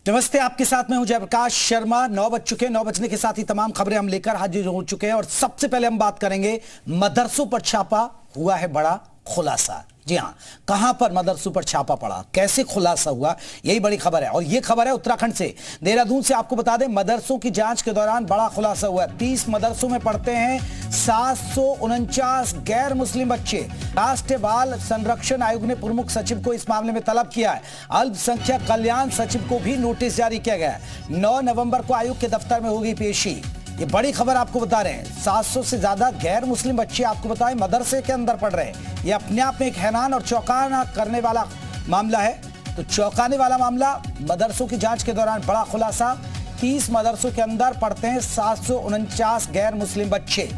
नमस्ते, आपके साथ में हूं जयप्रकाश शर्मा। 9 बज चुके, 9 बजने के साथ ही तमाम खबरें हम लेकर हाजिर हो चुके हैं और सबसे पहले हम बात करेंगे मदरसों पर छापा हुआ है बड़ा खुलासा। जी हां, कहां पर मदरसों पर छापा पड़ा, कैसे खुलासा हुआ, यही बड़ी खबर है। और यह खबर है उत्तराखंड से, देहरादून से। आपको बता दें, मदरसों की जांच के दौरान बड़ा खुलासा हुआ। 30 मदरसों में पढ़ते हैं 749 गैर मुस्लिम बच्चे। राष्ट्रीय बाल संरक्षण आयोग ने प्रमुख सचिव को इस मामले में तलब किया है। अल्पसंख्यक कल्याण सचिव को भी नोटिस जारी किया गया है। 9 नवंबर को आयोग के दफ्तर में होगी पेशी। ये बड़ी खबर आपको बता रहे हैं। 700 से ज्यादा गैर मुस्लिम बच्चे आपको बताएं मदरसे के अंदर पढ़ रहे हैं। ये अपने आप में एक हैरान और चौंकाना करने वाला मामला है। तो चौंकाने वाला मामला, मदरसों की जांच के दौरान बड़ा खुलासा। 30 मदरसों के अंदर पढ़ते हैं 749 गैर मुस्लिम बच्चे।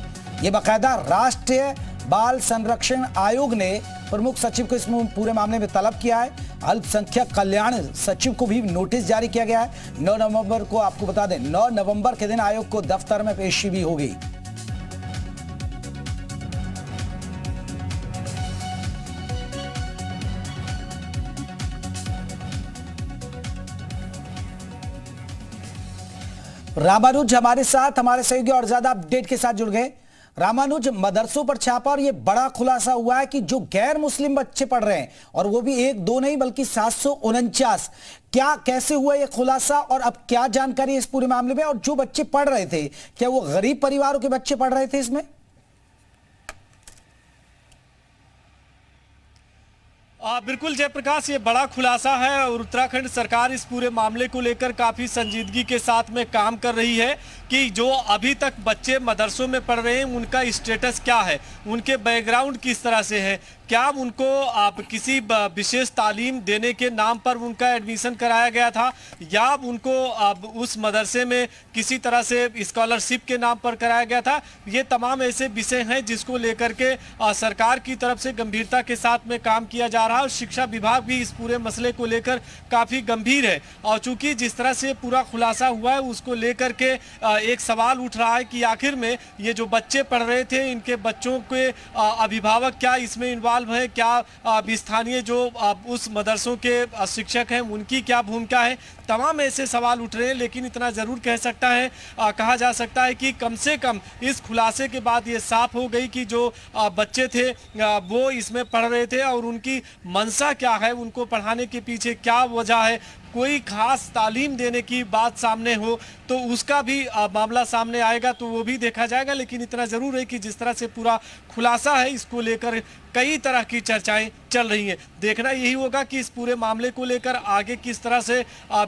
ये बाकायदा राष्ट्रीय बाल संरक्षण आयोग ने प्रमुख सचिव को इस पूरे मामले में तलब किया है। अल्पसंख्यक कल्याण सचिव को भी नोटिस जारी किया गया है। 9 नवंबर को आपको बता दें, 9 नवंबर के दिन आयोग को दफ्तर में पेशी भी होगी। रामानुज हमारे साथ, हमारे सहयोगी और ज्यादा अपडेट के साथ जुड़ गए। रामानुज, मदरसों पर छापा और ये बड़ा खुलासा हुआ है कि जो गैर मुस्लिम बच्चे पढ़ रहे हैं, और वो भी एक दो नहीं बल्कि 749, क्या कैसे हुआ ये खुलासा और अब क्या जानकारी है इस पूरे मामले में? और जो बच्चे पढ़ रहे थे, क्या वो गरीब परिवारों के बच्चे पढ़ रहे थे इसमें? बिल्कुल जयप्रकाश, ये बड़ा खुलासा है और उत्तराखंड सरकार इस पूरे मामले को लेकर काफ़ी संजीदगी के साथ में काम कर रही है कि जो अभी तक बच्चे मदरसों में पढ़ रहे हैं उनका स्टेटस क्या है, उनके बैकग्राउंड किस तरह से है, क्या उनको आप किसी विशेष तालीम देने के नाम पर उनका एडमिशन कराया गया था या उनको अब उस मदरसे में किसी तरह से स्कॉलरशिप के नाम पर कराया गया था। ये तमाम ऐसे विषय हैं जिसको लेकर के सरकार की तरफ से गंभीरता के साथ में काम किया जा रहा है और शिक्षा विभाग भी इस पूरे मसले को लेकर काफ़ी गंभीर है। और चूंकि जिस तरह से पूरा खुलासा हुआ है उसको लेकर के एक सवाल उठ रहा है कि आखिर में ये जो बच्चे पढ़ रहे थे, इनके बच्चों के अभिभावक क्या इसमें इन्वॉल्व है, क्या स्थानीय जो उस मदरसों के शिक्षक हैं उनकी क्या भूमिका है। तमाम ऐसे सवाल उठ रहे हैं, लेकिन इतना जरूर कहा जा सकता है कि कम से कम इस खुलासे के बाद ये साफ हो गई कि जो बच्चे थे वो इसमें पढ़ रहे थे और उनकी मंशा क्या है, उनको पढ़ाने के पीछे क्या वजह है। कोई खास तालीम देने की बात सामने हो तो उसका भी मामला सामने आएगा, तो वो भी देखा जाएगा। लेकिन इतना ज़रूर है कि जिस तरह से पूरा खुलासा है, इसको लेकर कई तरह की चर्चाएं चल रही हैं। देखना यही होगा कि इस पूरे मामले को लेकर आगे किस तरह से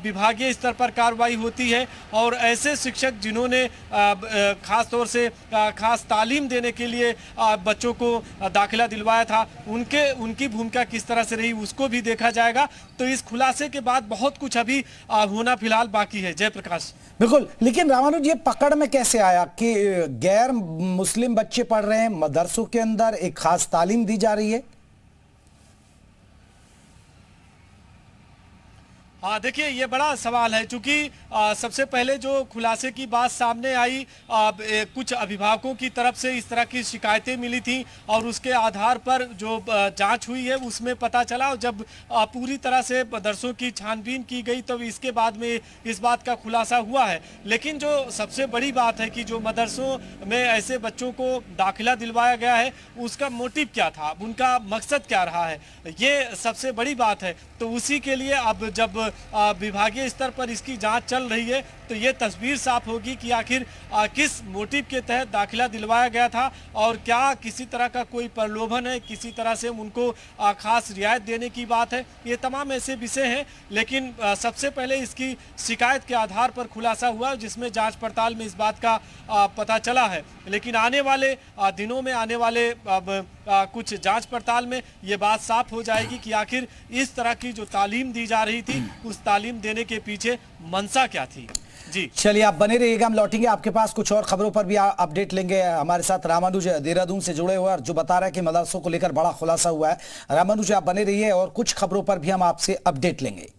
विभागीय स्तर पर कार्रवाई होती है और ऐसे शिक्षक जिन्होंने खास तौर से खास तालीम देने के लिए बच्चों को दाखिला दिलवाया था, उनकी भूमिका किस तरह से रही, उसको भी देखा जाएगा। तो इस खुलासे के बाद बहुत कुछ अभी होना फिलहाल बाकी है। जयप्रकाश, बिल्कुल। लेकिन रामानुज, ये पकड़ में कैसे आया कि गैर मुस्लिम बच्चे पढ़ रहे हैं मदरसों के अंदर, एक खास तालीम दी जा रही है? हाँ, देखिए ये बड़ा सवाल है। चूंकि सबसे पहले जो खुलासे की बात सामने आई, कुछ अभिभावकों की तरफ से इस तरह की शिकायतें मिली थी और उसके आधार पर जो जांच हुई है उसमें पता चला। और जब पूरी तरह से मदरसों की छानबीन की गई तब इसके बाद में इस बात का खुलासा हुआ है। लेकिन जो सबसे बड़ी बात है कि जो मदरसों में ऐसे बच्चों को दाखिला दिलवाया गया है उसका मोटिव क्या था, उनका मकसद क्या रहा है, ये सबसे बड़ी बात है। तो उसी के लिए अब जब विभागीय स्तर पर इसकी जांच चल रही है तो ये तस्वीर साफ होगी कि आखिर किस मोटिव के तहत दाखिला दिलवाया गया था और क्या किसी तरह का कोई प्रलोभन है, किसी तरह से उनको खास रियायत देने की बात है। ये तमाम ऐसे विषय हैं। लेकिन सबसे पहले इसकी शिकायत के आधार पर खुलासा हुआ जिसमें जांच पड़ताल में इस बात का पता चला है। लेकिन आने वाले दिनों में, आने वाले कुछ जांच पड़ताल में ये बात साफ हो जाएगी कि आखिर इस तरह की जो तालीम दी जा रही थी उस तालीम देने के पीछे मंशा क्या थी। जी चलिए, आप बने रहिएगा, हम लौटेंगे आपके पास, कुछ और खबरों पर भी अपडेट लेंगे। हमारे साथ रामानुज देहरादून से जुड़े हुए और जो बता रहा है कि मदरसों को लेकर बड़ा खुलासा हुआ है। रामानुज, आप बने रहिए और कुछ खबरों पर भी हम आपसे अपडेट लेंगे।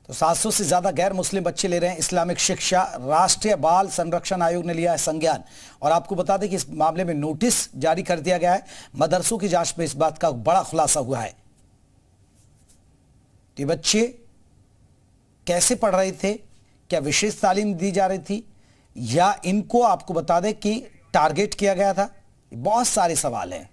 तो 700 से ज्यादा गैर मुस्लिम बच्चे ले रहे हैं इस्लामिक शिक्षा। राष्ट्रीय बाल संरक्षण आयोग ने लिया है संज्ञान और आपको बता दें कि इस मामले में नोटिस जारी कर दिया गया है। मदरसों की जांच में इस बात का बड़ा खुलासा हुआ है। ये बच्चे कैसे पढ़ रहे थे, क्या विशेष तालीम दी जा रही थी, या इनको आपको बता दें कि टारगेट किया गया था? बहुत सारे सवाल हैं।